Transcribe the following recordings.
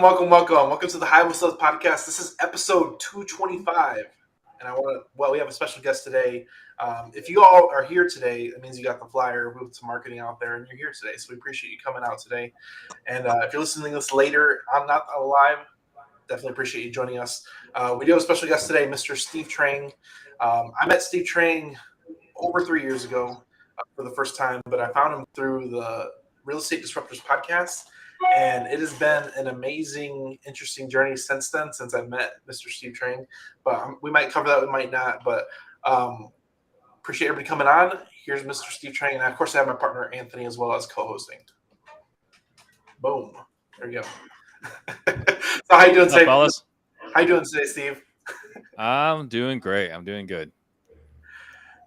Welcome to the High with Stuff podcast. This is episode 225. And we have a special guest today. If you all are here today, it means you got the flyer, we have some marketing out there, and you're here today. So we appreciate you coming out today. And if you're listening to this later, I'm not live. Definitely appreciate you joining us. We do have a special guest today, Mr. Steve Trang. I met Steve Trang over 3 years ago for the first time, but I found him through the Real Estate Disruptors podcast. And it has been an amazing, interesting journey since then, since I met Mr. Steve Trang. But we might cover that, we might not. But appreciate everybody coming on. Here's Mr. Steve Trang. And, of course, I have my partner, Anthony, as well as co-hosting. Boom. There you go. So how you doing today, fellas? How you doing today, Steve? I'm doing great. I'm doing good.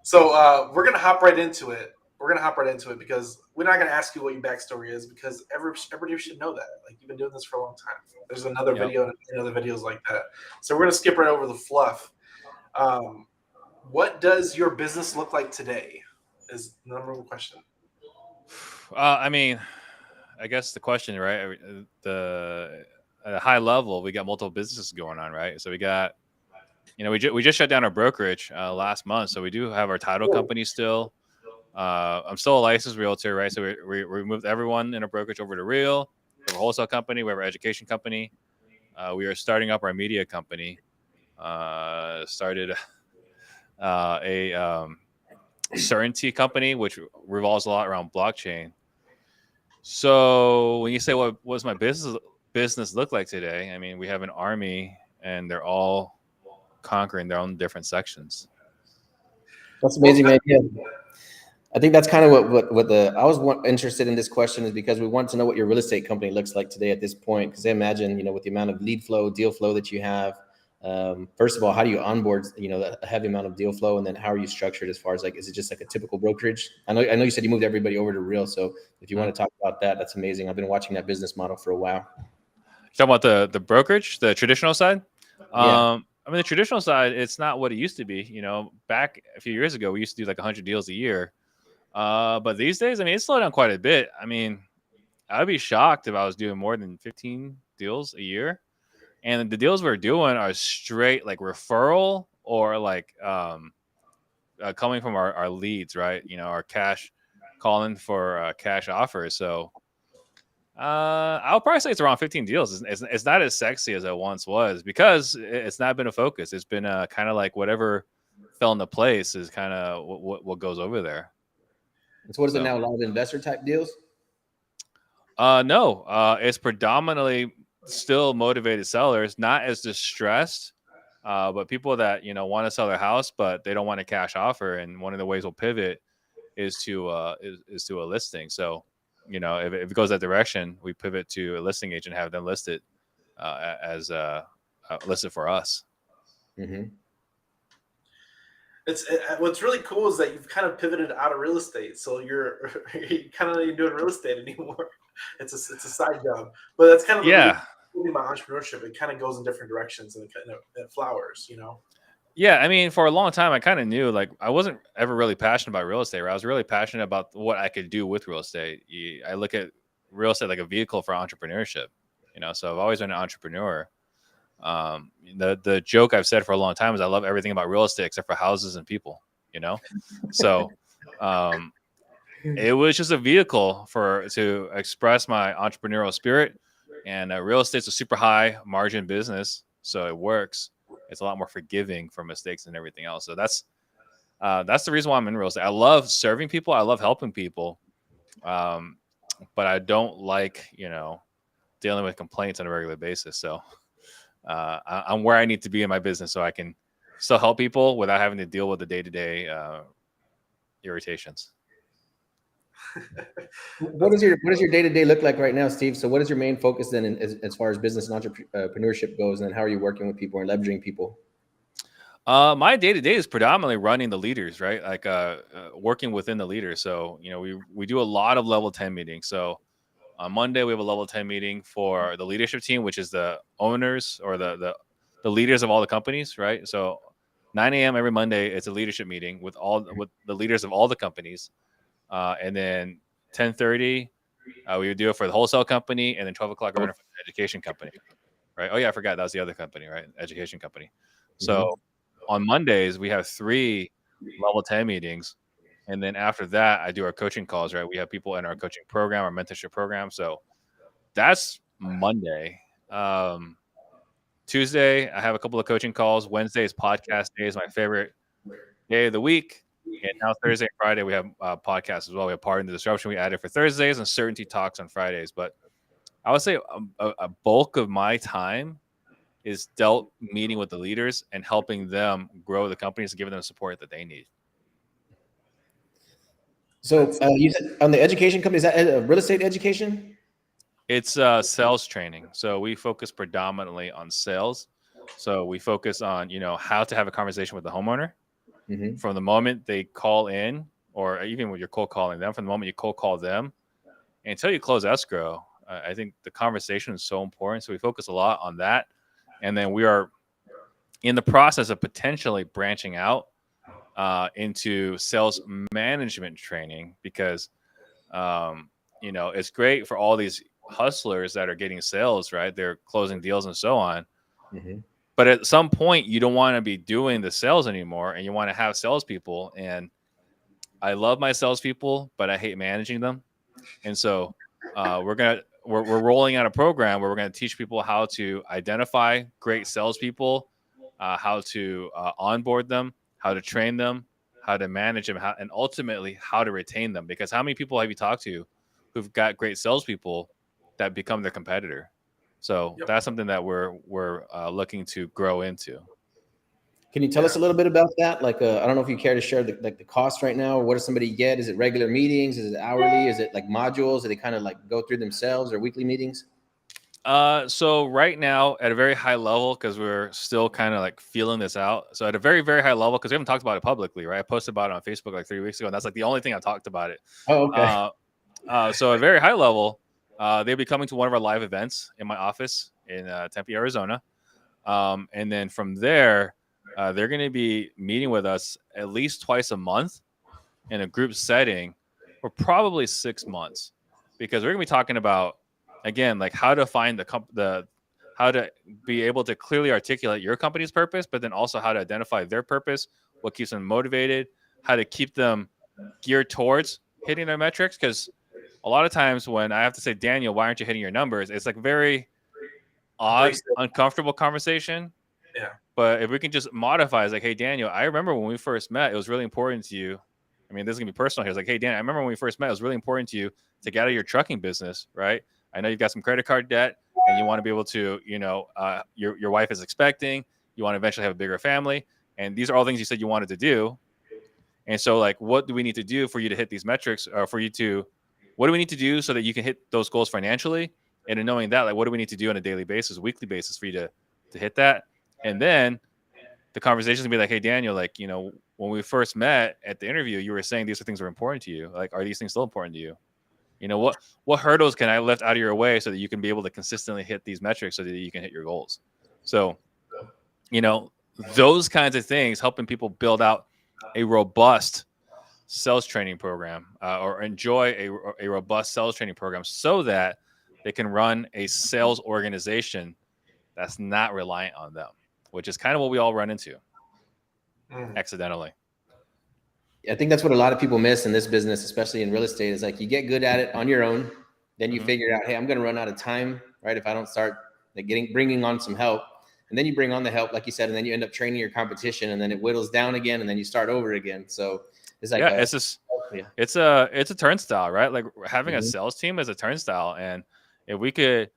So we're going to hop right into it. Because we're not going to ask you what your backstory is, because everybody should know that. Like, you've been doing this for a long time. There's another video and other videos like that. So we're going to skip right over the fluff. What does your business look like today is the number one question. I guess the question, right? At a high level, we got multiple businesses going on, right? So we got, we just shut down our brokerage last month. So we do have our title company still. I'm still a licensed realtor, right? So we moved everyone in a brokerage over to Real. We have a wholesale company. We have our education company. We are starting up our media company. Started a certainty company, which revolves a lot around blockchain. So when you say what does my business look like today, I mean, we have an army, and they're all conquering their own different sections. That's amazing, man. Yeah. I think that's kind of what I was interested in this question is because we want to know what your real estate company looks like today at this point. Because I imagine, with the amount of lead flow, deal flow that you have, first of all, how do you onboard, a heavy amount of deal flow, and then how are you structured as far as is it just like a typical brokerage? I know you said you moved everybody over to Real, so if you want to talk about that, that's amazing. I've been watching that business model for a while. You're talking about the brokerage, the traditional side? Yeah. The traditional side, it's not what it used to be. Back a few years ago, we used to do like 100 deals a year. But these days, it's slowed down quite a bit. I'd be shocked if I was doing more than 15 deals a year. And the deals we're doing are straight like referral or like coming from our leads, right? Our cash calling for cash offers. So I'll probably say it's around 15 deals. It's not as sexy as it once was because it's not been a focus. It's been kind of like whatever fell into place is kind of what goes over there. So what is it now? A lot of investor type deals? No, it's predominantly still motivated sellers, not as distressed, but people that want to sell their house, but they don't want a cash offer. And one of the ways we'll pivot is to a listing. So, if it goes that direction, we pivot to a listing agent, have them listed as listed for us. Mm-hmm. What's really cool is that you've kind of pivoted out of real estate, so you're kind of not doing real estate anymore. It's a side job, but that's kind of about entrepreneurship. It kind of goes in different directions and it flowers, Yeah, for a long time, I kind of knew like I wasn't ever really passionate about real estate. Right? I was really passionate about what I could do with real estate. I look at real estate like a vehicle for entrepreneurship. So I've always been an entrepreneur. The joke I've said for a long time is I love everything about real estate except for houses and people, so it was just a vehicle to express my entrepreneurial spirit, and real estate's a super high margin business, so it works. It's a lot more forgiving for mistakes and everything else. So that's the reason why I'm in real estate. I love serving people. I love helping people. But I don't like, dealing with complaints on a regular basis. So I'm where I need to be in my business so I can still help people without having to deal with the day-to-day irritations. What does your day-to-day look like right now, Steve? So what is your main focus then as far as business and entrepreneurship goes, and then how are you working with people and leveraging people? My day-to-day is predominantly running the leaders, right? Like working within the leaders. So, we do a lot of level 10 meetings. So on Monday, we have a level 10 meeting for the leadership team, which is the owners or the leaders of all the companies, right? So 9 a.m. every Monday, it's a leadership meeting with the leaders of all the companies. And then 10:30, We would do it for the wholesale company, and then 12 o'clock runner for the education company, right? Oh yeah, I forgot that was the other company, right? Education company. So on Mondays we have 3 level 10 meetings, and then after that I do our coaching calls, right? We have people in our coaching program, our mentorship program. So that's Monday. Tuesday I have a couple of coaching calls. Wednesday is podcast day, is my favorite day of the week. And now Thursday and Friday we have podcasts as well. We have Pardon the Disruption we added for Thursdays, and Certainty Talks on Fridays. But I would say a bulk of my time is dealt meeting with the leaders and helping them grow the companies and giving them the support that they need. So you said on the education company, is that real estate education? It's sales training. So we focus predominantly on sales. So we focus on, how to have a conversation with the homeowner from the moment they call in, or even when you're cold calling them, from the moment you cold call them until you close escrow. I think the conversation is so important. So we focus a lot on that. And then we are in the process of potentially branching out into sales management training, because, it's great for all these hustlers that are getting sales, right? They're closing deals and so on. But at some point, you don't want to be doing the sales anymore, and you want to have salespeople. And I love my salespeople, but I hate managing them. And so we're rolling out a program where we're going to teach people how to identify great salespeople, how to onboard them, how to train them, how to manage them, and ultimately how to retain them. Because how many people have you talked to who've got great salespeople that become their competitor? So that's something that we're looking to grow into. Can you tell us a little bit about that? Like, I don't know if you care to share the cost right now. Or what does somebody get? Is it regular meetings? Is it hourly? Is it like modules? Do they kind of like go through themselves, or weekly meetings? So right now at a very high level, because we're still kind of like feeling this out. So at a very, very high level, because we haven't talked about it publicly, right? I posted about it on Facebook like 3 weeks ago, and that's like the only thing I talked about it. Oh, okay. So at a very high level, they'll be coming to one of our live events in my office in Tempe, Arizona. And then from there, they're going to be meeting with us at least twice a month in a group setting for probably 6 months, because we're going to be talking about, again, like how to find how to be able to clearly articulate your company's purpose, but then also how to identify their purpose, what keeps them motivated, how to keep them geared towards hitting their metrics. Because a lot of times when I have to say, Daniel, why aren't you hitting your numbers? It's like very odd, uncomfortable conversation. Yeah. But if we can just modify, it's like, hey, Daniel, I remember when we first met, it was really important to you. I mean, this is going to be personal here. It's like, hey, Dan, I remember when we first met, it was really important to you to get out of your trucking business, right? I know you've got some credit card debt, and you want to be able to, your wife is expecting, you want to eventually have a bigger family. And these are all things you said you wanted to do. And so, like, what do we need to do for you to hit these metrics, or what do we need to do so that you can hit those goals financially? And in knowing that, like, what do we need to do on a daily basis, weekly basis for you to hit that? And then the conversation will be like, hey, Daniel, like, when we first met at the interview, you were saying these are things that are important to you. Like, are these things still important to you? What hurdles can I lift out of your way so that you can be able to consistently hit these metrics so that you can hit your goals? So, those kinds of things, helping people build out a robust sales training program, or enjoy a robust sales training program, so that they can run a sales organization that's not reliant on them, which is kind of what we all run into accidentally. I think that's what a lot of people miss in this business, especially in real estate, is like you get good at it on your own. Then you figure out, hey, I'm going to run out of time, right? If I don't start like bringing on some help, and then you bring on the help, like you said, and then you end up training your competition, and then it whittles down again, and then you start over again. So it's like, it's a turnstile, right? Like having a sales team is a turnstile. And if we could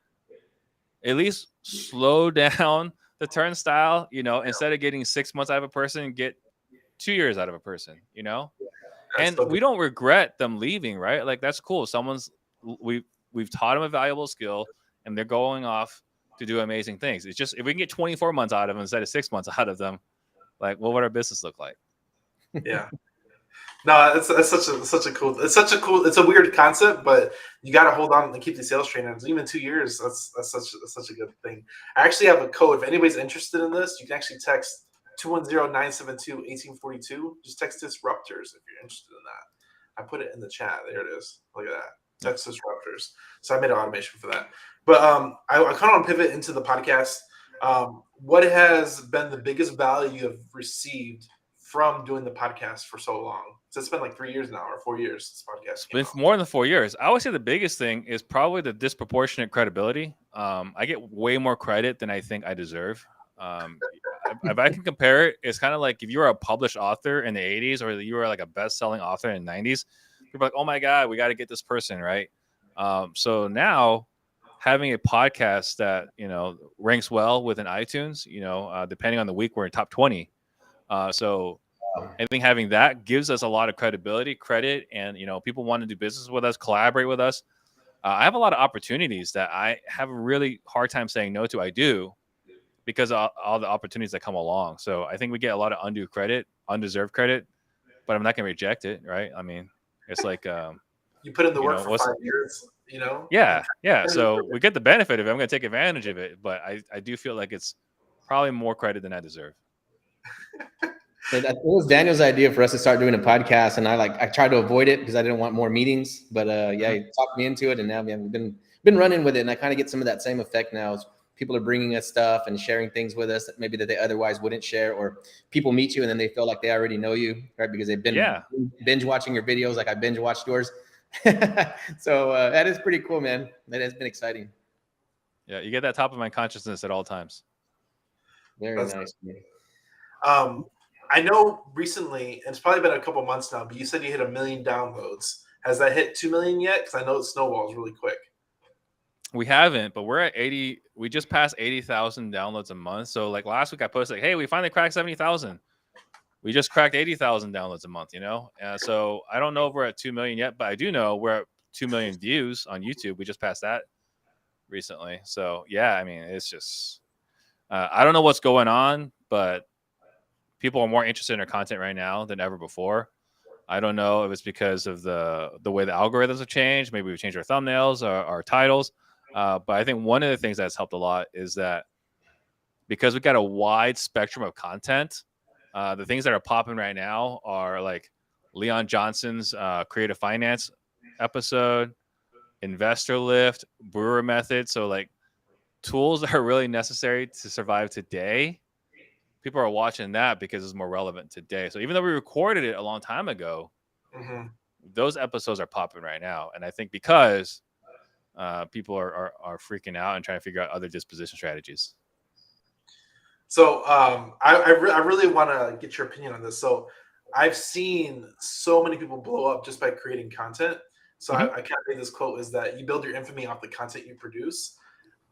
at least slow down the turnstile, instead of getting 6 months out of a person, get 2 years out of a person, and we don't regret them leaving, right? Like, that's cool. We've taught them a valuable skill, and they're going off to do amazing things. It's just, if we can get 24 months out of them instead of 6 months out of them, like, what would our business look like? Yeah. No, it's it's a weird concept, but you got to hold on and keep the sales trainers. Even 2 years, that's such a good thing. I actually have a code. If anybody's interested in this, you can actually text 210-972-1842. Just text disruptors if you're interested in that. I put it in the chat. There it is. Look at that. text disruptors. So I made an automation for that. But I kind of want to pivot into the podcast. What has been the biggest value you have received from doing the podcast for so long? So it's been like 3 years now or 4 years since the podcast It's came been out. more than 4 years. I would say the biggest thing is probably the disproportionate credibility. I get way more credit than I think I deserve. If I can compare it, it's kind of like if you were a published author in the 80s or you were like a best-selling author in the 90s, people are like, oh my God, we got to get this person, right? So now having a podcast that, ranks well within iTunes, depending on the week, we're in top 20. So I think having that gives us a lot of credit, and people want to do business with us, collaborate with us. I have a lot of opportunities that I have a really hard time saying no to. I do because of all the opportunities that come along. So I think we get a lot of undue credit, undeserved credit, but I'm not going to reject it, right? I mean, it's like You put in the work for 5 years, Yeah. So we get the benefit of it. I'm going to take advantage of it, but I do feel like it's probably more credit than I deserve. It was Daniel's idea for us to start doing a podcast, and I tried to avoid it because I didn't want more meetings. But he talked me into it, and now we've been running with it, and I kind of get some of that same effect now. As people are bringing us stuff and sharing things with us that maybe that they otherwise wouldn't share, or people meet you and then they feel like they already know you, right? Because they've been binge watching your videos, like I binge watched yours. So that is pretty cool, man. That has been exciting. Yeah, you get that top of mind consciousness at all times. Very nice. I know recently, and it's probably been a couple months now, but you said you hit 1 million downloads. Has that hit 2 million yet? Because I know it snowballs really quick. We haven't, but we're at 80. We just passed 80,000 downloads a month. So like last week I posted, hey, we finally cracked 70,000. We just cracked 80,000 downloads a month, So I don't know if we're at 2 million yet, but I do know we're at 2 million views on YouTube. We just passed that recently. So yeah, I mean, it's just, I don't know what's going on, but people are more interested in our content right now than ever before. I don't know if it's because of the way the algorithms have changed. Maybe we've changed our thumbnails or our titles. But I think one of the things that's helped a lot is that because we've got a wide spectrum of content, the things that are popping right now are like Leon Johnson's creative finance episode, investor lift, brewer method. So like tools that are really necessary to survive today. People are watching that because it's more relevant today. So even though we recorded it a long time ago, those episodes are popping right now. And I think because people are freaking out and trying to figure out other disposition strategies. So I really want to get your opinion on this. So I've seen so many people blow up just by creating content. So I kind of made this quote is that you build your infamy off the content you produce.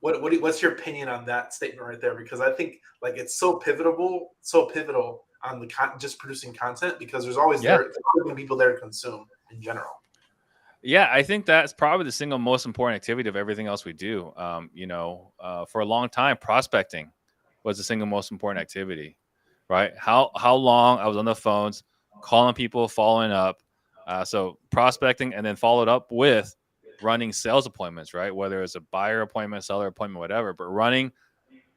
What's your opinion on that statement right there? Because I think like it's so pivotal on the just producing content because there's always people there to consume in general. Yeah, I think that's probably the single most important activity of everything else we do. For a long time, prospecting was the single most important activity, right? How long I was on the phones, calling people, following up. So prospecting and then followed up with running sales appointments, right? Whether it's a buyer appointment, seller appointment, whatever, but running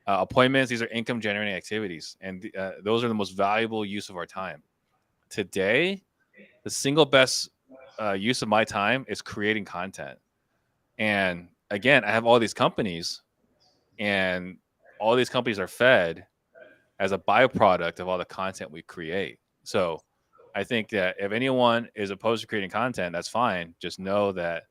appointments, these are income generating activities. And those are the most valuable use of our time. Today, the single best use of my time is creating content. And again, I have all these companies and all these companies are fed as a byproduct of all the content we create. So I think that if anyone is opposed to creating content, that's fine. Just know that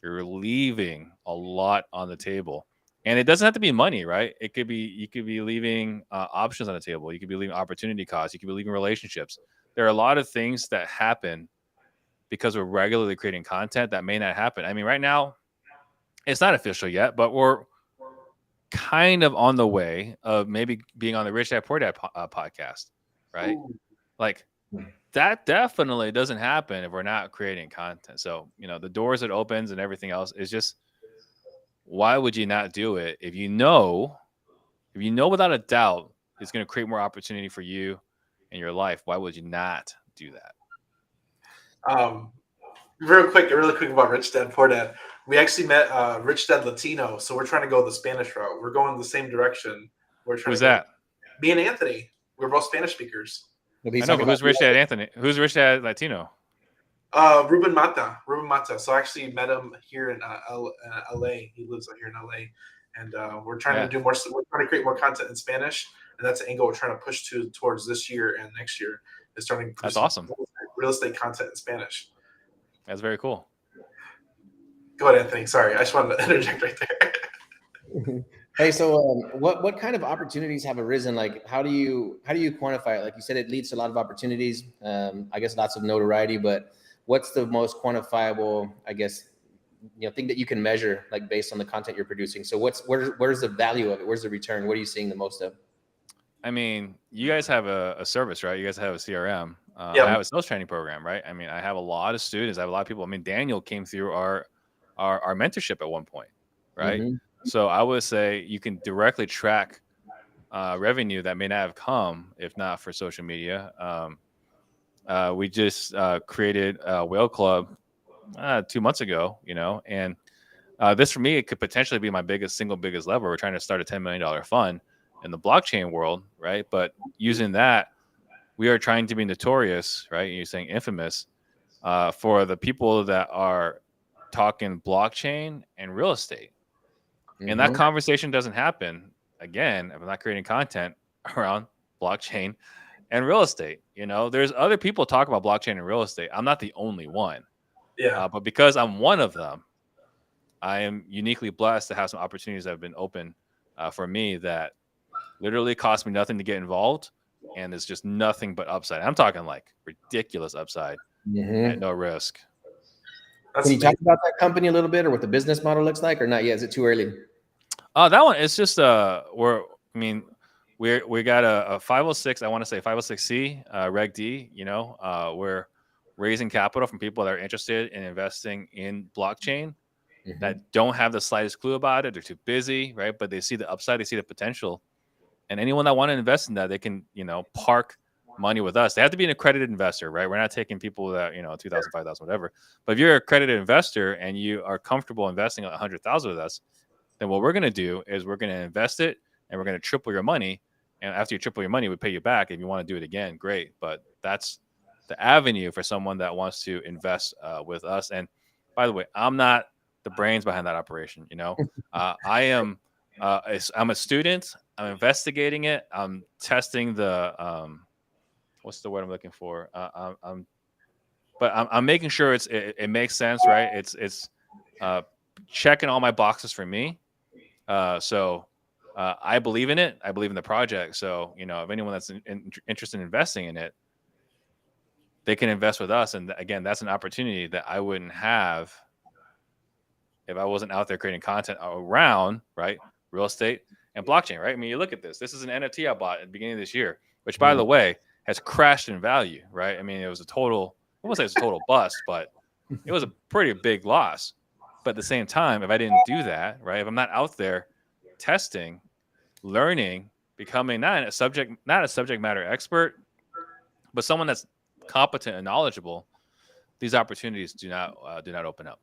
you're leaving a lot on the table, and it doesn't have to be money, right? You could be leaving options on the table. You could be leaving opportunity costs. You could be leaving relationships. There are a lot of things that happen because we're regularly creating content that may not happen. I mean, right now it's not official yet, but we're kind of on the way of maybe being on the Rich Dad Poor Dad podcast, right? Ooh. Like that definitely doesn't happen if we're not creating content. So, the doors it opens and everything else is just, why would you not do it? If you know without a doubt, it's going to create more opportunity for you in your life. Why would you not do that? Really quick about Rich Dad Poor Dad. We actually met Rich Dad Latino, so we're trying to go the Spanish route. We're going the same direction. Who's that? Me and Anthony. We're both Spanish speakers. I know, but who's Rich Dad Anthony? Who's Rich Dad Latino? Ruben Mata. Ruben Mata. So I actually met him here in LA. He lives out here in LA, and we're trying to do more. We're trying to create more content in Spanish, and that's an angle we're trying to push towards this year and next year. Is starting to That's awesome. Real estate content in Spanish. That's very cool. Go ahead, Anthony. Sorry, I just wanted to interject right there. Hey, so what kind of opportunities have arisen? Like, how do you quantify it? Like you said, it leads to a lot of opportunities. I guess lots of notoriety, but what's the most quantifiable, I guess, thing that you can measure, like based on the content you're producing? So where's the value of it? Where's the return? What are you seeing the most of? I mean, you guys have a service, right? You guys have a CRM. Yeah. I have a sales training program, right? I mean, I have a lot of students. I have a lot of people. I mean, Daniel came through our mentorship at one point, right? Mhm. So I would say you can directly track revenue that may not have come if not for social media. We just created a whale club 2 months ago, and this for me, it could potentially be my single biggest lever. We're trying to start a $10 million fund in the blockchain world, right? But using that, we are trying to be notorious, right? You're saying infamous for the people that are talking blockchain and real estate. And that conversation doesn't happen, again, if I'm not creating content around blockchain and real estate. There's other people talk about blockchain and real estate. I'm not the only one. Yeah. But because I'm one of them, I am uniquely blessed to have some opportunities that have been open for me that literally cost me nothing to get involved. And it's just nothing but upside. I'm talking like ridiculous upside at no risk. Can you talk about that company a little bit, or what the business model looks like, or not yet? Is it too early? That one, it's just we got a 506. I want to say 506C Reg D. We're raising capital from people that are interested in investing in blockchain that don't have the slightest clue about it. They're too busy, right? But they see the upside, they see the potential, and anyone that want to invest in that, they can park money with us. They have to be an accredited investor, right? We're not taking people that 2,000, 5,000, whatever. But if you're an accredited investor and you are comfortable investing 100,000 with us, then what we're going to do is we're going to invest it and we're going to triple your money. And after you triple your money, we pay you back. If you want to do it again, great. But that's the avenue for someone that wants to invest with us. And by the way, I'm not the brains behind that operation. I am. I'm a student. I'm investigating it. I'm testing the what's the word I'm looking for? I'm making sure it makes sense, right? It's checking all my boxes for me. So I believe in it. I believe in the project. So if anyone that's interested in investing in it, they can invest with us. And again, that's an opportunity that I wouldn't have if I wasn't out there creating content around, right, real estate and blockchain, right? I mean, you look at this. This is an NFT I bought at the beginning of this year, which, by the way, has crashed in value, right? I mean, it was I won't say it's a total bust, but it was a pretty big loss. But at the same time, if I didn't do that, right, if I'm not out there testing, learning, becoming not a subject matter expert, but someone that's competent and knowledgeable, these opportunities do not open up.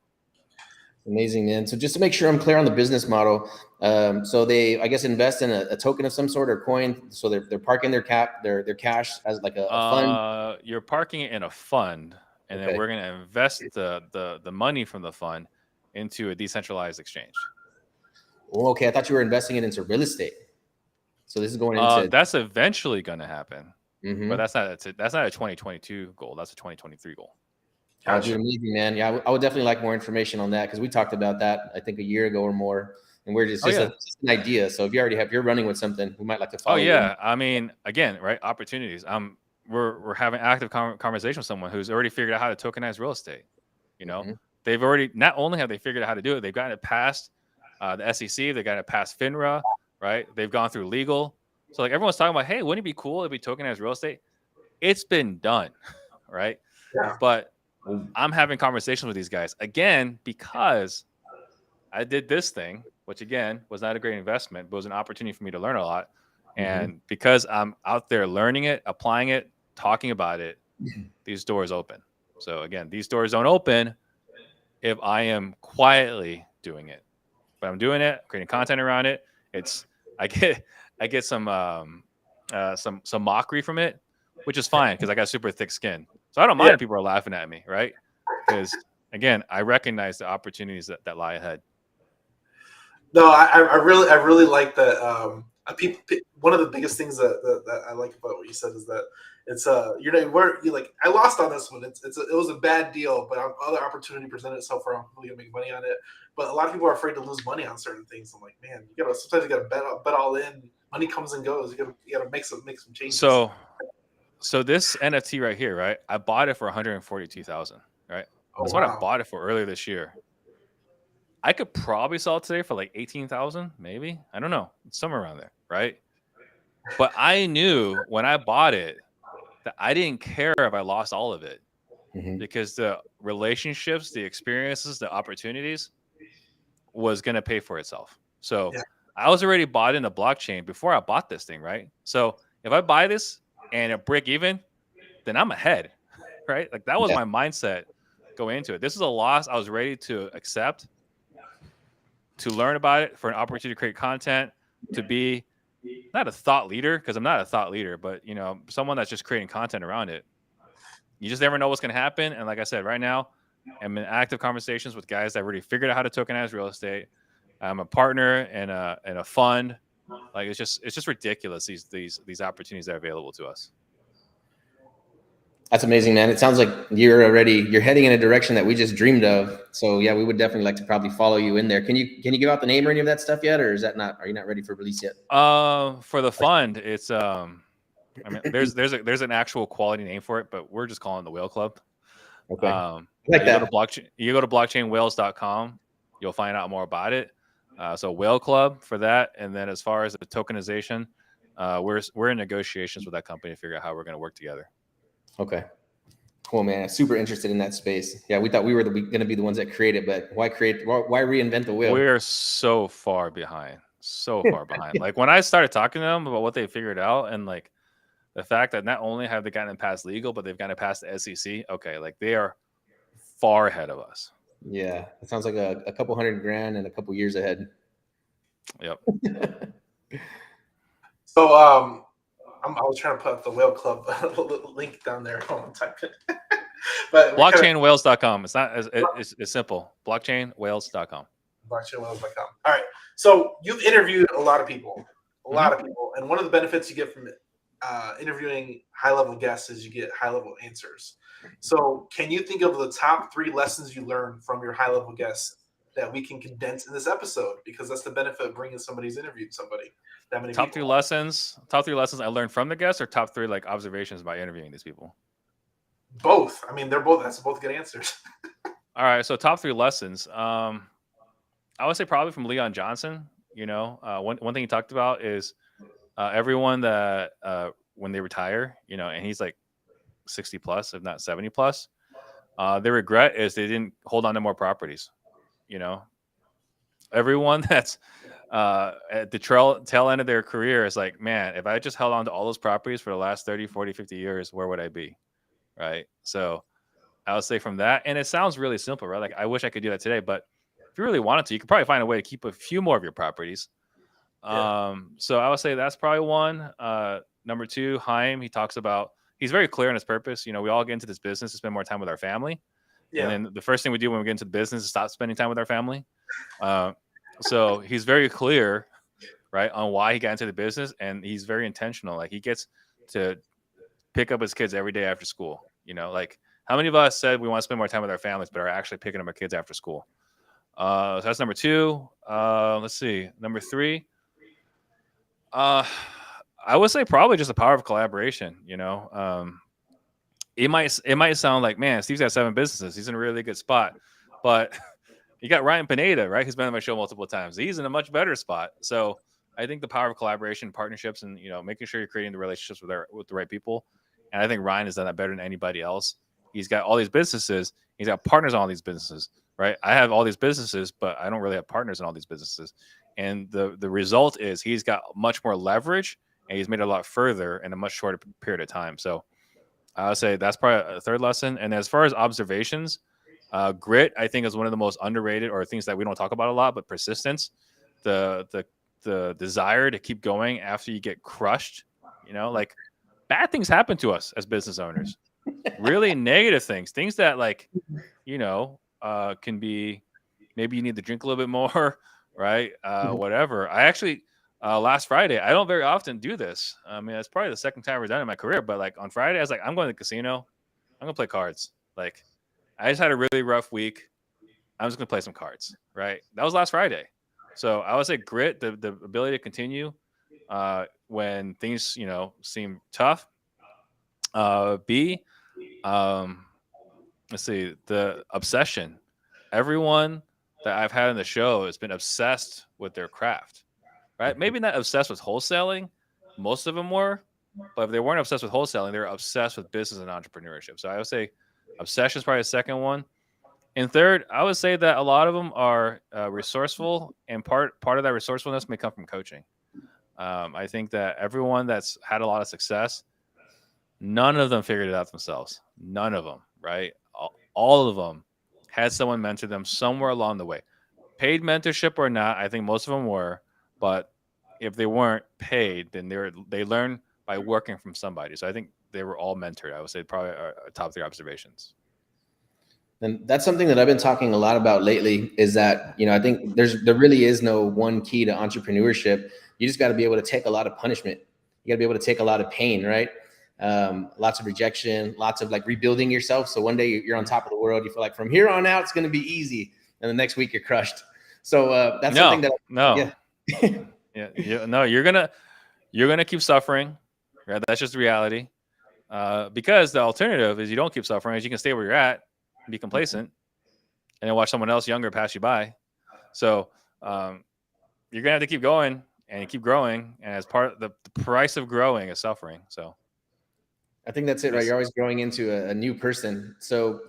Amazing, man. So just to make sure I'm clear on the business model, so they, I guess, invest in a token of some sort or coin. So they're parking their cash as like a fund. You're parking it in a fund, and then we're going to invest the money from the fund into a decentralized exchange. Oh, okay. I thought you were investing it into real estate. So this is going into. That's eventually going to happen, but that's not a 2022 goal. That's a 2023 goal. Dude, amazing, man. Yeah, I would definitely like more information on that because we talked about that I think a year ago or more, and we're just an idea. So if you're running with something, we might like to follow. Oh yeah, I mean, again, right? Opportunities. We're having active conversation with someone who's already figured out how to tokenize real estate. They've already not only have they figured out how to do it, they've gotten it past the SEC, they've gotten it past FINRA, right? They've gone through legal. So like everyone's talking about, hey, wouldn't it be cool if we tokenized real estate? It's been done, right? Yeah. But I'm having conversations with these guys again because I did this thing, which again was not a great investment, but was an opportunity for me to learn a lot. And because I'm out there learning it, applying it, talking about it, these doors open. So again, these doors don't open if I am quietly doing it, but I'm doing it, creating content around it. I get some mockery from it, which is fine because I got super thick skin. So I don't mind if people are laughing at me, right? because again, I recognize the opportunities that lie ahead. No, I really like that. One of the biggest things that I like about what you said is that it's you like I lost on this one. It was a bad deal, but other opportunity presented itself where I'm really gonna make money on it. But a lot of people are afraid to lose money on certain things. I'm like, man, sometimes you gotta bet all in. Money comes and goes. You gotta make some changes. So this NFT right here, right? I bought it for 142,000, right? That's what I bought it for earlier this year. I could probably sell it today for like 18,000, maybe. I don't know, somewhere around there, right? But I knew when I bought it that I didn't care if I lost all of it because the relationships, the experiences, the opportunities was going to pay for itself. So I was already bought into blockchain before I bought this thing, right? So if I buy this and it break even, then I'm ahead, right? Like that was my mindset going into it. This is a loss I was ready to accept, to learn about it, for an opportunity to create content, to be not a thought leader, because I'm not a thought leader, but someone that's just creating content around it. You just never know what's going to happen. And like I said, right now, I'm in active conversations with guys that already figured out how to tokenize real estate. I'm a partner in a fund. Like it's just ridiculous, these opportunities that are available to us. That's amazing, man. It sounds like you're heading in a direction that we just dreamed of. So yeah, we would definitely like to probably follow you in there. Can you give out the name or any of that stuff yet, or are you not ready for release yet? For the fund, it's I mean, there's an actual quality name for it, but we're just calling it the Whale Club. Okay. You go to blockchainwhales.com, you'll find out more about it. So Whale Club for that, and then as far as the tokenization, we're in negotiations with that company to figure out how we're going to work together. Okay. Cool, man. Super interested in that space. Yeah, we thought we were going to be the ones that create it, but why reinvent the wheel? We're so far behind. Like when I started talking to them about what they figured out, and like the fact that not only have they gotten past legal, but they've gotten past the SEC. Okay, like they are far ahead of us. Yeah, it sounds like a couple $100,000 and a couple years ahead. Yep. So I was trying to put the Whale Club link down there. Hold on, type it. But blockchainwhales.com. It's not it's simple. Blockchainwhales.com. Blockchainwhales.com. All right. So you've interviewed a lot of people, and one of the benefits you get from interviewing high-level guests is you get high-level answers. So can you think of the top 3 lessons you learned from your high-level guests that we can condense in this episode? Because that's the benefit of bringing somebody's interviewed somebody. That many top 3 lessons I learned from the guests, or top 3 like observations by interviewing these people? Both. I mean, that's both good answers. All right. So top 3 lessons. I would say probably from Leon Johnson. One thing he talked about is everyone that when they retire, and he's like 60 plus, if not 70 plus, their regret is they didn't hold on to more properties. Everyone that's at the tail end of their career is like, man, if I just held on to all those properties for the last 30, 40, 50 years, where would I be? Right. So I would say from that, and it sounds really simple, right? Like I wish I could do that today, but if you really wanted to, you could probably find a way to keep a few more of your properties. So I would say that's probably one. Number 2, Haim, he talks about, he's very clear on his purpose. We all get into this business to spend more time with our family. Yeah. And then the first thing we do when we get into the business is stop spending time with our family. So he's very clear, right, on why he got into the business, and he's very intentional. Like he gets to pick up his kids every day after school. Like how many of us said we want to spend more time with our families, but are actually picking up our kids after school? So that's number 2. Let's see. Number 3. I would say probably just the power of collaboration. It might sound like, man, Steve's got 7 businesses. He's in a really good spot, but you got Ryan Pineda, right? Who's been on my show multiple times. He's in a much better spot. So I think the power of collaboration, partnerships, and making sure you're creating the relationships with the right people. And I think Ryan has done that better than anybody else. He's got all these businesses. He's got partners on all these businesses, right? I have all these businesses, but I don't really have partners in all these businesses. And the result is he's got much more leverage, and he's made it a lot further in a much shorter period of time. So I would say that's probably a 3rd lesson. And as far as observations, grit, I think, is one of the most underrated, or things that we don't talk about a lot, but persistence, the desire to keep going after you get crushed. Like bad things happen to us as business owners, really negative things that like can be maybe you need to drink a little bit more, right? Mhm. Whatever. I actually last Friday, I don't very often do this. I mean, it's probably the second time I've done it in my career, but like on Friday, I was like, I'm going to the casino. I'm gonna play cards. Like, I just had a really rough week. I'm just gonna play some cards, right? That was last Friday. So I would say grit, the ability to continue when things seem tough. B, um, let's see, the obsession. Everyone that I've had on the show has been obsessed with their craft, right? Maybe not obsessed with wholesaling. Most of them were, but if they weren't obsessed with wholesaling, they were obsessed with business and entrepreneurship. So I would say obsession is probably the second one. And third, I would say that a lot of them are resourceful, and part of that resourcefulness may come from coaching. I think that everyone that's had a lot of success, none of them figured it out themselves. None of them, right? All of them had someone mentor them somewhere along the way. Paid mentorship or not, I think most of them were, but if they weren't paid, then they learn by working from somebody. So I think they were all mentored. I would say probably our top 3 observations. And that's something that I've been talking a lot about lately is that, I think there really is no one key to entrepreneurship. You just got to be able to take a lot of punishment. You got to be able to take a lot of pain, right? Lots of rejection, lots of like rebuilding yourself. So one day you're on top of the world. You feel like from here on out, it's going to be easy. And the next week you're crushed. So that's something that, yeah. No, you're gonna keep suffering. Right? That's just reality. Because the alternative is you don't keep suffering, is you can stay where you're at and be complacent, and then watch someone else younger pass you by. So you're gonna have to keep going and keep growing, and as part of the price of growing is suffering. So I think that's it, right? You're always growing into a new person. So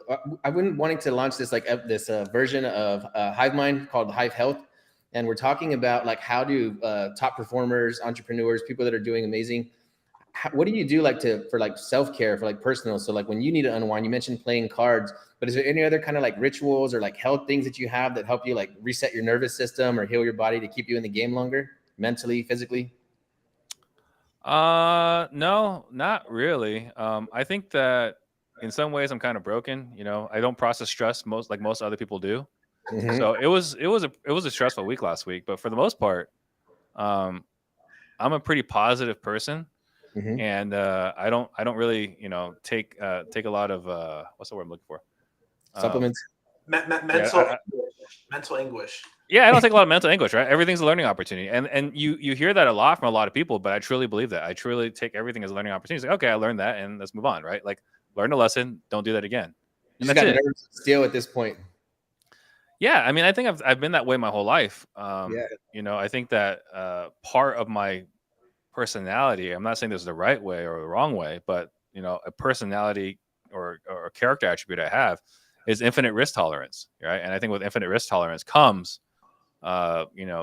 I've been wanting to launch this this version of Hive Mind called Hive Health, and we're talking about like how do top performers, entrepreneurs, people that are doing amazing. What do you do for self-care, for like personal? So like when you need to unwind, you mentioned playing cards, but is there any other kind of like rituals or like health things that you have that help you like reset your nervous system or heal your body to keep you in the game longer, mentally, physically? No, not really. I think that in some ways I'm kind of broken. I don't process stress most other people do. Mm-hmm. So it was a stressful week last week, but for the most part, um, I'm a pretty positive person. Mm-hmm. And I don't really take a lot of what's the word I'm looking for, Supplements. Mental anguish. I don't take a lot of mental anguish, right? Everything's a learning opportunity, and you hear that a lot from a lot of people, but I truly believe that. I truly take everything as a learning opportunity. It's like, okay, I learned that, and let's move on, right? Like, learn a lesson, don't do that again, You and just that's got it. nerves still at this point. Yeah, I mean, I think I've been that way my whole life. Yeah. I think that part of my personality, I'm not saying this is the right way or the wrong way, but a personality or a character attribute I have is infinite risk tolerance, right? And I think with infinite risk tolerance comes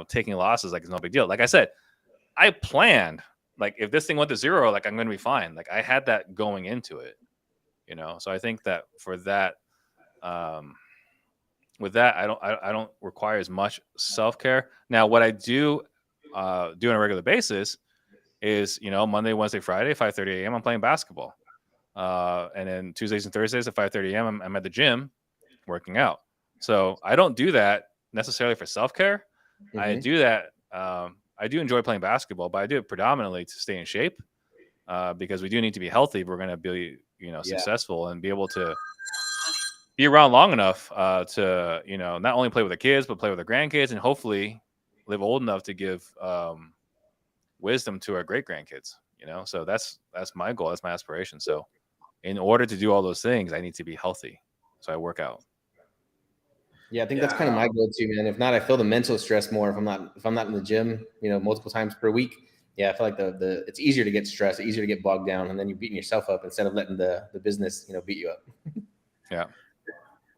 taking losses like it's no big deal. Like I said, I planned, like, if this thing went to zero, like, I'm going to be fine. Like, I had that going into it, so I think that for that, with that, I don't require as much self-care. Now what I do do on a regular basis is, Monday, Wednesday, Friday, 5:30 a.m. I'm playing basketball. And then Tuesdays and Thursdays at 5:30 a.m. I'm at the gym working out. So I don't do that necessarily for self-care. Mm-hmm. I do that. I do enjoy playing basketball, but I do it predominantly to stay in shape because we do need to be healthy if we're going to be, successful and be able to be around long enough to, not only play with the kids, but play with the grandkids and hopefully live old enough to give wisdom to our great grandkids. So that's my goal. That's my aspiration. So in order to do all those things, I need to be healthy. So I work out. Yeah, I think that's kind of my go-to, man. If not, I feel the mental stress more if I'm not in the gym, multiple times per week. Yeah, I feel like the it's easier to get stressed, easier to get bogged down, and then you're beating yourself up instead of letting the business, beat you up. Yeah.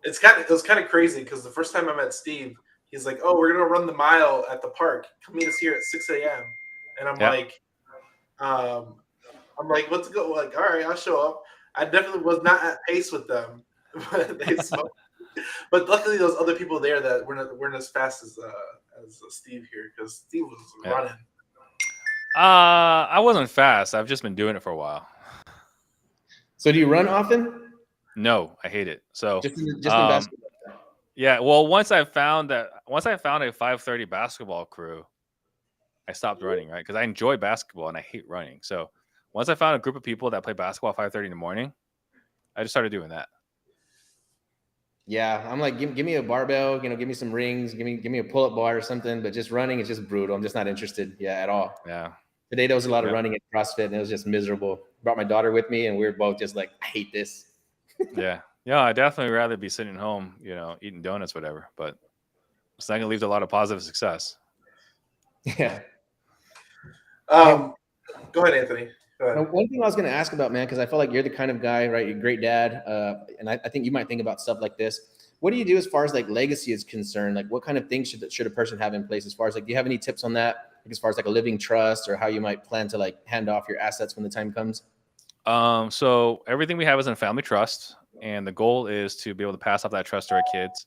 It was kind of crazy because the first time I met Steve, he's like, "Oh, we're gonna run the mile at the park. Come meet us here at 6 a.m." And I'm like, "What's go?" Like, all right, I'll show up. I definitely was not at pace with them, but they smoked. But luckily, those other people there that weren't as fast as Steve here because Steve was running. I wasn't fast. I've just been doing it for a while. So do you run often? No, I hate it. So, Just in basketball. yeah. Well, once I found a 5:30 basketball crew, I stopped running, right? Because I enjoy basketball and I hate running. So once I found a group of people that play basketball at 5:30 in the morning, I just started doing that. Yeah, I'm like, give me a barbell, give me some rings, give me a pull-up bar or something, but just running is just brutal. I'm just not interested, at all. Yeah. Today there was a lot of Yep. running at CrossFit and it was just miserable. Brought my daughter with me and we were both just like, I hate this. Yeah. Yeah. I'd definitely rather be sitting home, eating donuts, whatever. But it's not going to lead to a lot of positive success. Yeah. Go ahead, Anthony. Go ahead. Now, one thing I was going to ask about, man, because I feel like you're the kind of guy, right? You're a great dad. And I think you might think about stuff like this. What do you do as far as like legacy is concerned? Like what kind of things should a person have in place as far as like, do you have any tips on that? Like as far as like a living trust or how you might plan to like hand off your assets when the time comes? So everything we have is in family trust. And the goal is to be able to pass off that trust to our kids.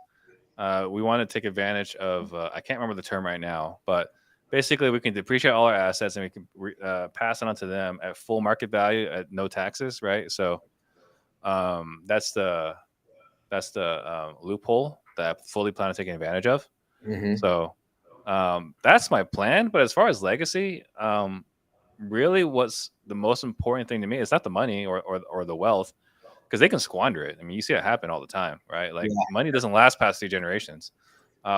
We want to take advantage of, I can't remember the term right now, but basically we can depreciate all our assets and we can pass it on to them at full market value at no taxes, right? So that's the loophole that I fully plan on taking advantage of. Mm-hmm. So that's my plan. But as far as legacy, really what's the most important thing to me is not the money or the wealth, because they can squander it. I mean, you see it happen all the time, right? Like money doesn't last past 3 generations.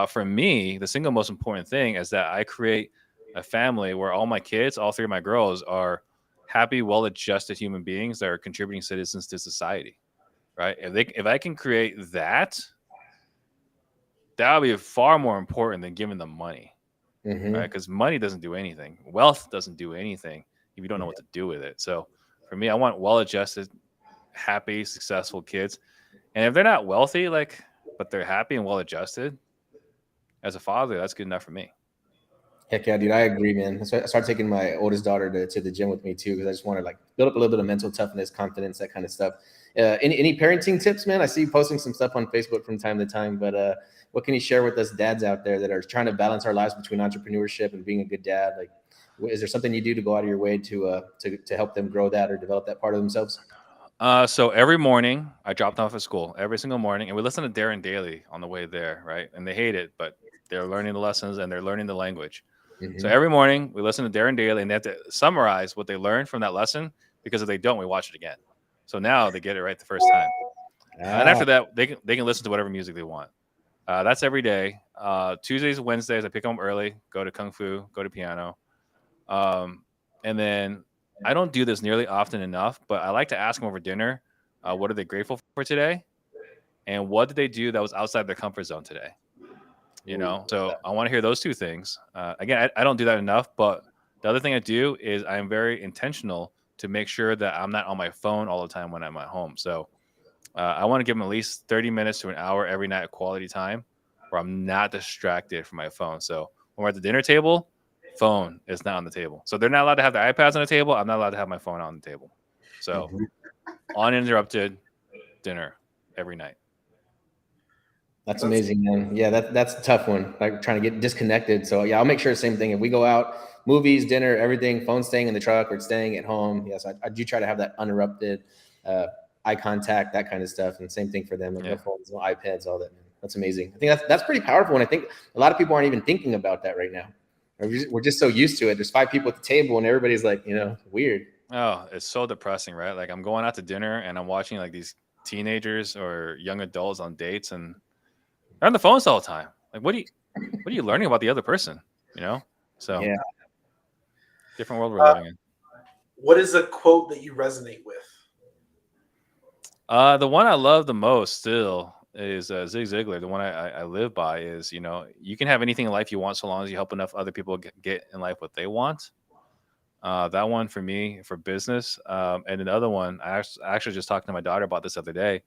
For me, the single most important thing is that I create a family where all my kids, all 3 of my girls, are happy, well-adjusted human beings that are contributing citizens to society, right? If I can create that, that would be far more important than giving them money, Mm-hmm. right? Because money doesn't do anything. Wealth doesn't do anything if you don't know what to do with it. So for me, I want well-adjusted, happy, successful kids. And if they're not wealthy, but they're happy and well-adjusted, as a father, that's good enough for me. Heck yeah, dude. I agree, man. So I started taking my oldest daughter to the gym with me too, because I just want to like build up a little bit of mental toughness, confidence, that kind of stuff. Any parenting tips, man? I see you posting some stuff on Facebook from time to time, but what can you share with us dads out there that are trying to balance our lives between entrepreneurship and being a good dad? Like, is there something you do to go out of your way to help them grow that or develop that part of themselves? So every morning I drop them off at school every single morning, and we listen to Darren Daily on the way there, right? And they hate it, but they're learning the lessons and they're learning the language. Mm-hmm. So every morning we listen to Darren Daily, and they have to summarize what they learned from that lesson, because if they don't, we watch it again. So now they get it right the first time, and after that, they can listen to whatever music they want. That's every day. Tuesdays and Wednesdays, I pick them up early, go to Kung Fu, go to piano, and then I don't do this nearly often enough, but I like to ask them over dinner, what are they grateful for today, and what did they do that was outside their comfort zone today. So I want to hear those 2 things. Again, I don't do that enough, but the other thing I do is I'm very intentional to make sure that I'm not on my phone all the time when I'm at home. So I want to give them at least 30 minutes to an hour every night of quality time where I'm not distracted from my phone. So when we're at the dinner table, phone is not on the table. So they're not allowed to have their iPads on the table. I'm not allowed to have my phone on the table. So uninterrupted dinner every night. That's amazing, man. Yeah, that's a tough one. Like trying to get disconnected. So yeah, I'll make sure the same thing. If we go out, movies, dinner, everything, phone staying in the truck or staying at home. Yes, I do try to have that uninterrupted eye contact, that kind of stuff. And same thing for them. Like no phones, no iPads, all that. Man. That's amazing. I think that's pretty powerful. And I think a lot of people aren't even thinking about that right now. We're just so used to it. There's 5 people at the table and everybody's like, weird. Oh, it's so depressing, right? Like I'm going out to dinner and I'm watching like these teenagers or young adults on dates, and they're on the phones all the time. Like, what are you learning about the other person? So yeah, different world we're living in. What is a quote that you resonate with? The one I love the most still is Zig Ziglar. The one I live by is, you can have anything in life you want so long as you help enough other people get in life what they want. That one for me, for business. And another one, I actually just talked to my daughter about this the other day,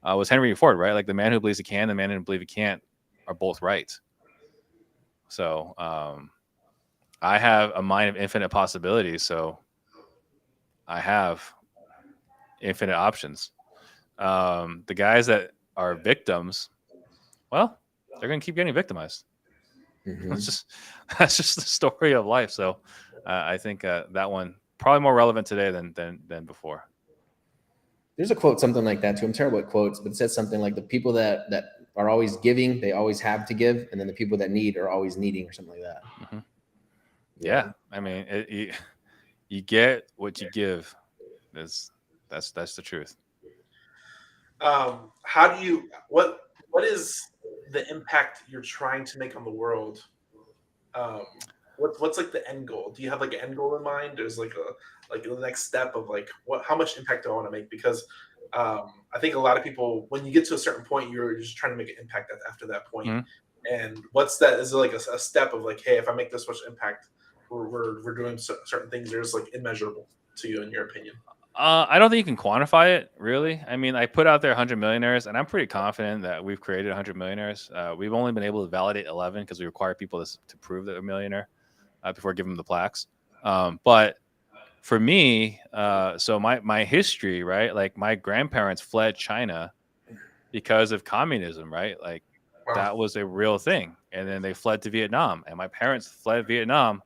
was Henry Ford, right? Like the man who believes he can, the man who believes he can't are both right. So I have a mind of infinite possibilities. So I have infinite options. The guys that are victims, well, they're going to keep getting victimized. Mm-hmm. That's just the story of life. So I think that one probably more relevant today than before. There's a quote, something like that too. I'm terrible at quotes, but it says something like the people that are always giving, they always have to give, and then the people that need are always needing, or something like that. Mm-hmm. Yeah. I mean, you get what you give. That's the truth. How do you what is the impact you're trying to make on the world? Um, what's like the end goal? Do you have like an end goal in mind? There's like the next step of like how much impact do I want to make? Because I think a lot of people, when you get to a certain point, you're just trying to make an impact after that point. Mm-hmm. And what's that? Is it like a step of like, hey, if I make this much impact, we're doing certain things that are just like immeasurable to you in your opinion? I don't think you can quantify it, really. I mean, I put out there 100 millionaires, and I'm pretty confident that we've created 100 millionaires. We've only been able to validate 11 because we require people to prove that they're a millionaire before giving them the plaques. But for me, so my history, right? Like my grandparents fled China because of communism, right? Like Wow. that was a real thing. And then they fled to Vietnam, and my parents fled Vietnam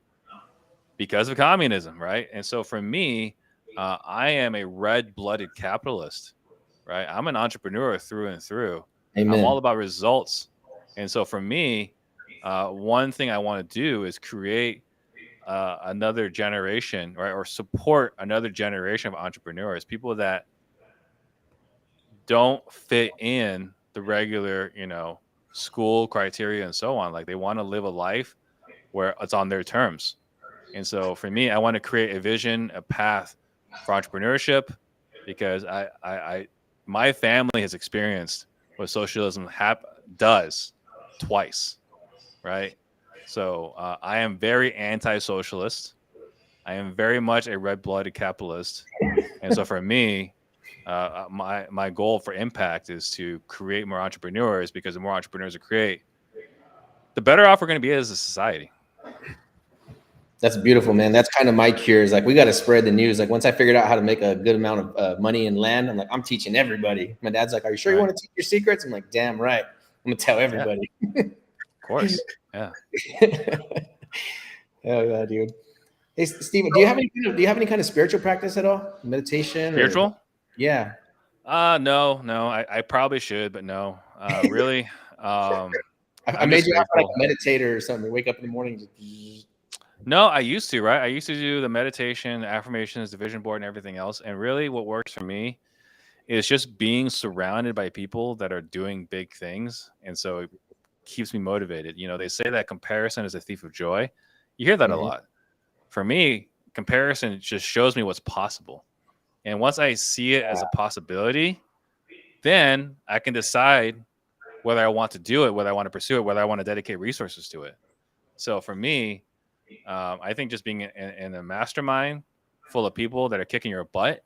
because of communism, right? And so for me, I am a red-blooded capitalist, right? I'm an entrepreneur through and through. Amen. I'm all about results. And so for me, one thing I want to do is create another generation, right? Or support another generation of entrepreneurs, people that don't fit in the regular, school criteria and so on. Like they want to live a life where it's on their terms. And so for me, I want to create a vision, a path for entrepreneurship, because my family has experienced what socialism does twice, right? So I am very anti-socialist. I am very much a red-blooded capitalist. And so for me, my goal for impact is to create more entrepreneurs, because the more entrepreneurs we create, the better off we're going to be as a society. That's beautiful, man. That's kind of my cure. Is like, we got to spread the news. Like once I figured out how to make a good amount of money in land, I'm like, I'm teaching everybody. My dad's like, are you sure you want to teach your secrets? I'm like, damn right. I'm gonna tell everybody. Yeah. Of course. Yeah. Oh yeah, dude. Hey, Steven, do you have any kind of spiritual practice at all? Meditation? Spiritual? Yeah. No. I probably should, but no. Really. I made you like a meditator or something. Wake up in the morning. No, I used to, right? I used to do the meditation, affirmations, the vision board, and everything else. And really what works for me is just being surrounded by people that are doing big things. And so it keeps me motivated. They say that comparison is a thief of joy. You hear that a lot. For me, comparison just shows me what's possible. And once I see it as a possibility, then I can decide whether I want to do it, whether I want to pursue it, whether I want to dedicate resources to it. So for me, I think just being in a mastermind full of people that are kicking your butt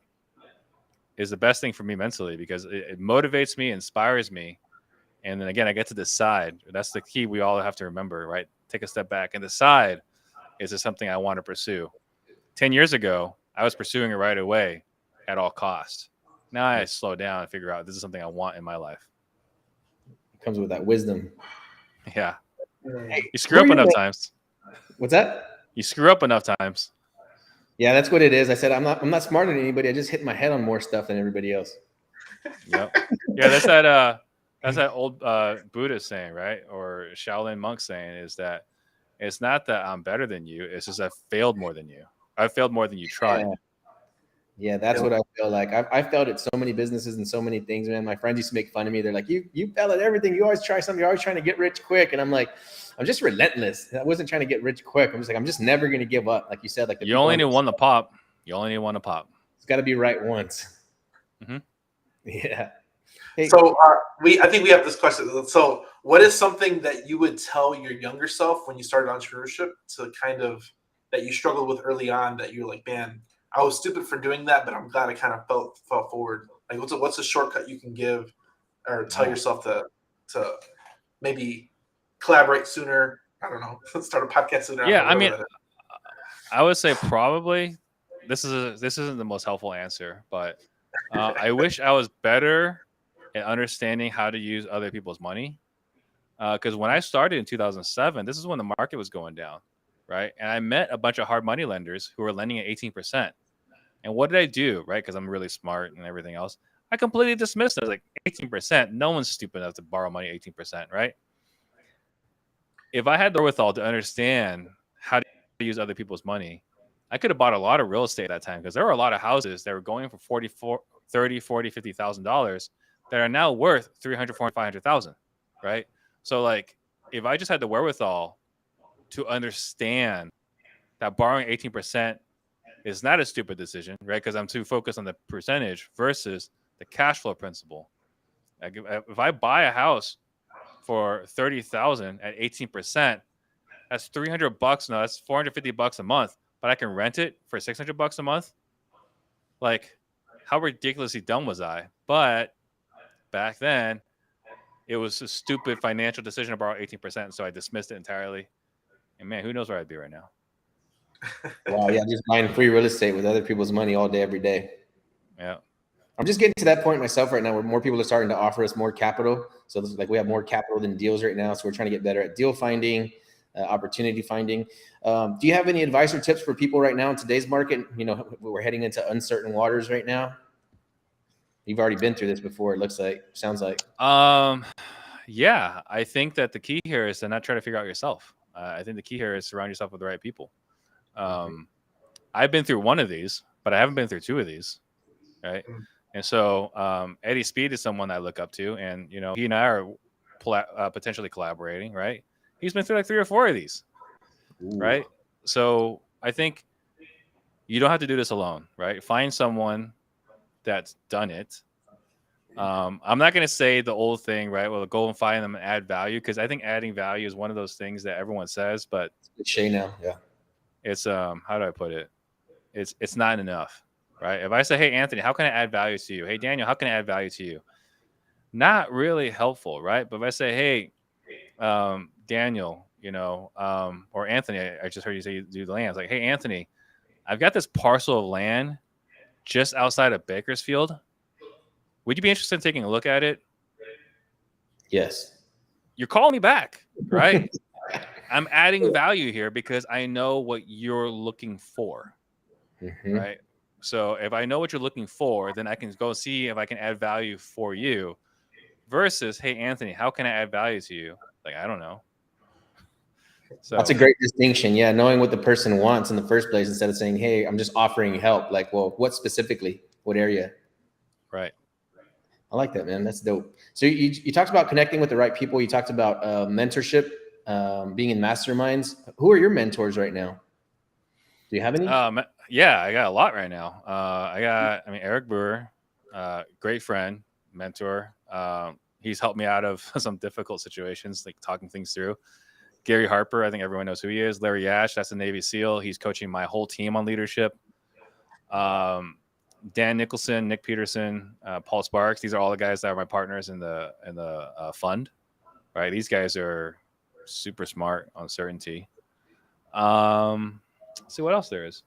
is the best thing for me mentally, because it motivates me, inspires me. And then again, I get to decide. That's the key we all have to remember, right? Take a step back and decide, is this something I want to pursue? 10 years ago, I was pursuing it right away at all costs. Now I slow down and figure out this is something I want in my life. It comes with that wisdom. Yeah. Hey, you screw up enough times. What's that? You screw up enough times. Yeah, that's what it is. I said I'm not smarter than anybody. I just hit my head on more stuff than everybody else. Yep. Yeah, that's that old Buddhist saying, right? Or Shaolin monk saying, is that it's not that I'm better than you. It's just I've failed more than you. I've failed more than you tried. Yeah, that's what I feel like. I failed at so many businesses and so many things, man. My friends used to make fun of me. They're like, you fail at everything. You always try something. You're always trying to get rich quick. And I'm like, I'm just relentless. I wasn't trying to get rich quick. I'm just never going to give up. Like you said, like you only need one to pop. You only need one to pop. It's got to be right once. Mm-hmm. Yeah. Hey. So I think we have this question. So what is something that you would tell your younger self when you started entrepreneurship to kind of that you struggled with early on, that you're like, man, I was stupid for doing that, but I'm glad I kind of felt forward. Like what's a shortcut you can give or tell yourself to maybe collaborate sooner? I don't know. Start a podcast sooner. Yeah, I mean, I would say probably this isn't the most helpful answer, but I wish I was better at understanding how to use other people's money. Because when I started in 2007, this is when the market was going down, right? And I met a bunch of hard money lenders who were lending at 18%. And what did I do? Right? Because I'm really smart and everything else. I completely dismissed it. I was like 18%. No one's stupid enough to borrow money 18%, right? If I had the wherewithal to understand how to use other people's money, I could have bought a lot of real estate at that time, because there were a lot of houses that were going for $50,000 that are now worth 300, 400, 500,000, right? So like, if I just had the wherewithal to understand that borrowing 18% is not a stupid decision, right? Because I'm too focused on the percentage versus the cash flow principle. Like if I buy a house for 30,000 at 18%, that's $300. No, that's $450 a month. But I can rent it for $600 a month. Like, how ridiculously dumb was I? But back then, it was a stupid financial decision to borrow 18%, so I dismissed it entirely. And man, who knows where I'd be right now? Wow, yeah, just buying free real estate with other people's money all day, every day. Yeah. I'm just getting to that point myself right now where more people are starting to offer us more capital. So this is like we have more capital than deals right now. So we're trying to get better at deal finding, opportunity finding. Do you have any advice or tips for people right now in today's market? You know, we're heading into uncertain waters right now. You've already been through this before, it sounds like. Yeah, I think that the key here is to not try to figure out yourself. I think the key here is surround yourself with the right people. I've been through one of these, but I haven't been through two of these, right? And so Eddie Speed is someone I look up to, and you know, he and I are potentially collaborating, right? He's been through like 3 or 4 of these, right? So I think you don't have to do this alone, right? Find someone that's done it. I'm not going to say the old thing, right? Well, go and find them and add value, because I think adding value is one of those things that everyone says, but it's Shay now, yeah. It's how do I put it? It's not enough, right? If I say, hey, Anthony, how can I add value to you? Hey, Daniel, how can I add value to you? Not really helpful, right? But if I say, hey, Daniel, you know, or Anthony, I just heard you say you do the land. It's like, hey, Anthony, I've got this parcel of land just outside of Bakersfield. Would you be interested in taking a look at it? Yes. You're calling me back, right? I'm adding value here because I know what you're looking for, right? So if I know what you're looking for, then I can go see if I can add value for you versus, hey, Anthony, how can I add value to you? Like, I don't know. So that's a great distinction. Yeah. Knowing what the person wants in the first place instead of saying, hey, I'm just offering help. Like, well, what specifically? What area? Right. I like that, man. That's dope. So you talked about connecting with the right people. You talked about mentorship, being in masterminds. Who are your mentors right now? Do you have any? Yeah, I got a lot right now. Eric Brewer, great friend, mentor. He's helped me out of some difficult situations, like talking things through. Gary Harper, I think everyone knows who he is. Larry Yash, that's a Navy SEAL. He's coaching my whole team on leadership. Dan Nicholson, Nick Peterson, Paul Sparks. These are all the guys that are my partners in the fund, right? These guys are super smart on certainty. See what else there is.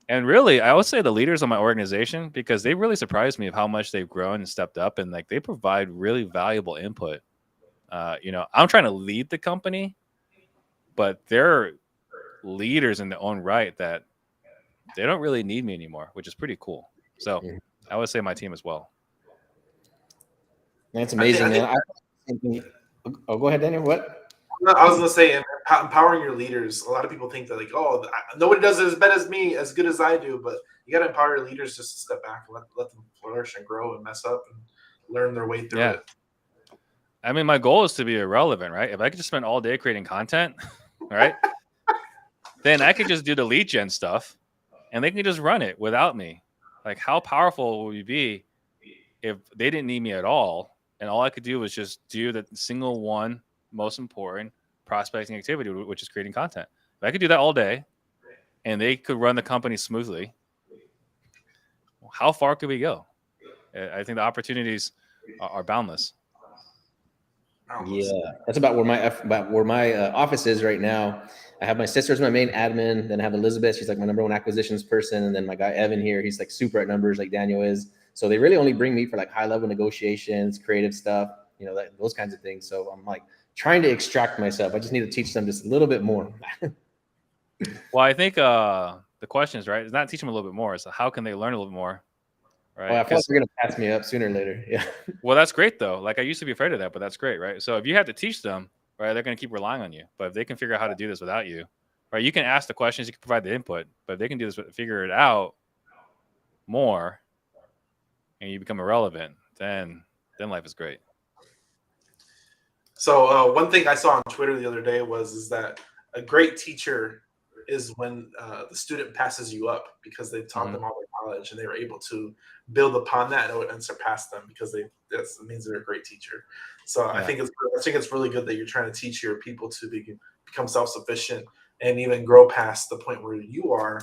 And really, I would say the leaders of my organization, because they really surprised me of how much they've grown and stepped up, and like they provide really valuable input. You know, I'm trying to lead the company, but they're leaders in their own right that they don't really need me anymore, which is pretty cool. So I would say my team as well. That's amazing, man. Go ahead, Daniel. What? No, I was going to say, empowering your leaders. A lot of people think that, like, oh, nobody does it as bad as me, as good as I do. But you got to empower your leaders just to step back and let them flourish and grow and mess up and learn their way through it. I mean, my goal is to be irrelevant, right? If I could just spend all day creating content, right, then I could just do the lead gen stuff and they can just run it without me. Like, how powerful would we be if they didn't need me at all? And all I could do was just do the single one most important prospecting activity, which is creating content. If I could do that all day and they could run the company smoothly, how far could we go? I think the opportunities are boundless. Yeah, that's about where my office is right now. I have my sister as my main admin. Then I have Elizabeth. She's like my number one acquisitions person. And then my guy, Evan here, he's like super at numbers like Daniel is. So they really only bring me for like high level negotiations, creative stuff, you know, those kinds of things. So I'm like trying to extract myself. I just need to teach them just a little bit more. Well, I think the questions, right? It's not teach them a little bit more. It's how can they learn a little bit more, right? Oh, I feel like you're gonna pass me up sooner or later. Yeah. Well, that's great though. Like I used to be afraid of that, but that's great, right? So if you have to teach them, right, they're going to keep relying on you. But if they can figure out how to do this without you, right, you can ask the questions, you can provide the input, but if they can do this, figure it out more, and you become irrelevant, then life is great. So one thing I saw on Twitter the other day is that a great teacher is when the student passes you up because they've taught them all their knowledge and they were able to build upon that and surpass them because that means they're a great teacher. So yeah. I think it's really good that you're trying to teach your people to become self-sufficient and even grow past the point where you are,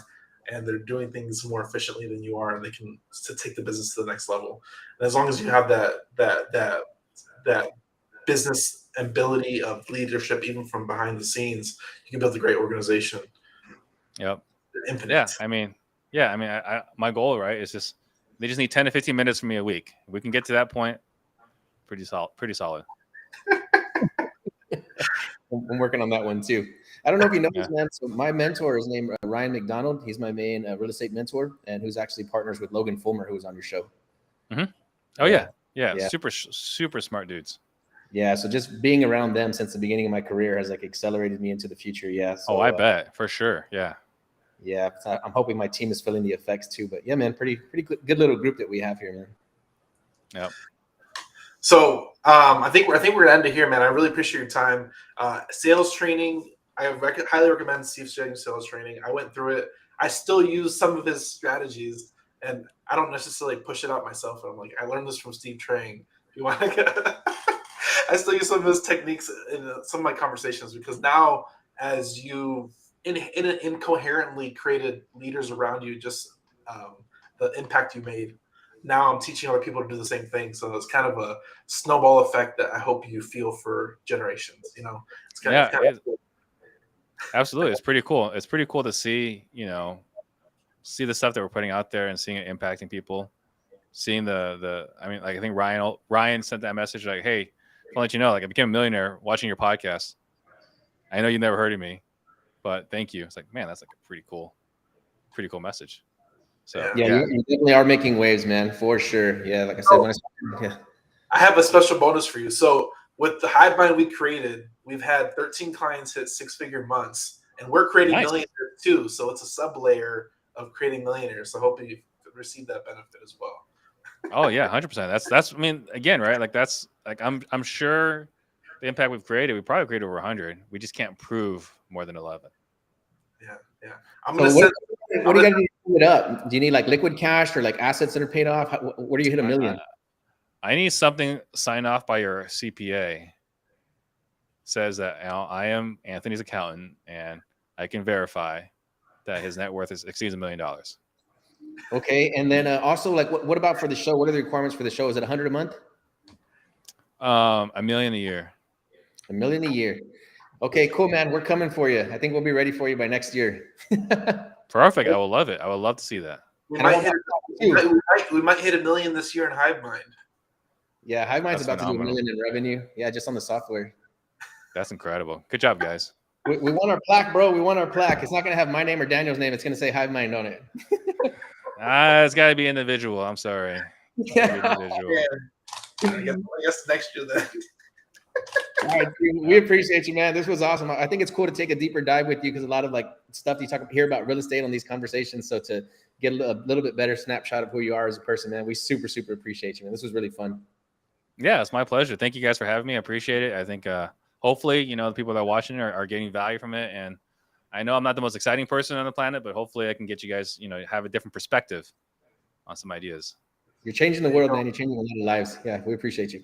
and they're doing things more efficiently than you are, and they can to take the business to the next level. And as long as you have that business ability of leadership, even from behind the scenes, you can build a great organization. Yep. Infinite. Yeah. I mean, my goal, right, is just they just need 10 to 15 minutes from me a week. If we can get to that point, pretty solid. I'm working on that one too. I don't know if you know this, man. So my mentor is named Ryan McDonald. He's my main real estate mentor, and who's actually partners with Logan Fulmer, who was on your show. Mm-hmm. Oh yeah. Super smart dudes. Yeah, so just being around them since the beginning of my career has like accelerated me into the future. Yeah. So, I bet for sure. Yeah. Yeah, I'm hoping my team is feeling the effects too. But yeah, man, pretty good little group that we have here, man. Yep. So I think we're gonna end it here, man. I really appreciate your time. Sales training, I highly recommend Steve's sales training. I went through it. I still use some of his strategies, and I don't necessarily push it out myself. I'm like, I learned this from Steve Trang. If you want to I still use some of his techniques in some of my conversations, because now as you incoherently created leaders around you, just the impact you made. Now I'm teaching other people to do the same thing. So it's kind of a snowball effect that I hope you feel for generations. It's kind of cool. Absolutely. It's pretty cool. It's pretty cool to see the stuff that we're putting out there and seeing it impacting people. Seeing I think Ryan sent that message like, hey, I'll let you know, like, I became a millionaire watching your podcast. I know you never heard of me, but thank you. It's like, man, that's like a pretty cool message. So yeah. You definitely are making waves, man, for sure. Yeah, like I said, I have a special bonus for you. So with the Hive Mind we created, we've had 13 clients hit 6-figure months, and we're creating millionaires too. So it's a sub layer of creating millionaires. So hopefully you receive that benefit as well. Oh yeah, 100%. That's I mean, again, right? Like that's like I'm sure the impact we've created, we probably created over 100. We just can't prove more than 11. Yeah. I'm gonna send. What do you got to do it up? Do you need like liquid cash or like assets that are paid off? Where do you hit $1 million? I need something signed off by your CPA. Says that I am Anthony's accountant and I can verify that his net worth exceeds $1 million. Okay, and then also, like, what about for the show? What are the requirements for the show? Is it $100 a month? $1 million a year. $1 million a year. Okay, cool, man. We're coming for you. I think we'll be ready for you by next year. Perfect. I will love it. I would love to see that. We might hit $1 million this year in Hive Mind. Yeah, Hive Mind's about to do $1 million in revenue. Yeah, just on the software. That's incredible. Good job, guys. We want our plaque, bro. We want our plaque. It's not going to have my name or Daniel's name. It's going to say Hive Mind on it. It's got to be individual. I'm sorry. Individual. I guess next year then. All right, dude, we appreciate you, man. This was awesome. I think it's cool to take a deeper dive with you because a lot of like stuff you hear about real estate on these conversations. So to get a little bit better snapshot of who you are as a person, man, we super appreciate you, man. This was really fun. Yeah, it's my pleasure. Thank you guys for having me. I appreciate it. I think hopefully, the people that are watching are getting value from it. And I know I'm not the most exciting person on the planet, but hopefully I can get you guys, have a different perspective on some ideas. You're changing the world, man. You're changing a lot of lives. Yeah, we appreciate you.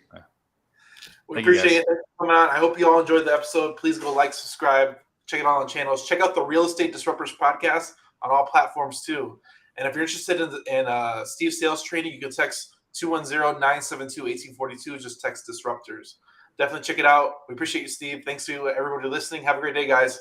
We appreciate it. Thanks for coming on. I hope you all enjoyed the episode. Please go like, subscribe, check it out on the channels. Check out the Real Estate Disruptors podcast on all platforms too. And if you're interested in Steve's sales training, you can text 210-972-1842. Just text Disruptors. Definitely check it out. We appreciate you, Steve. Thanks to everybody listening. Have a great day, guys.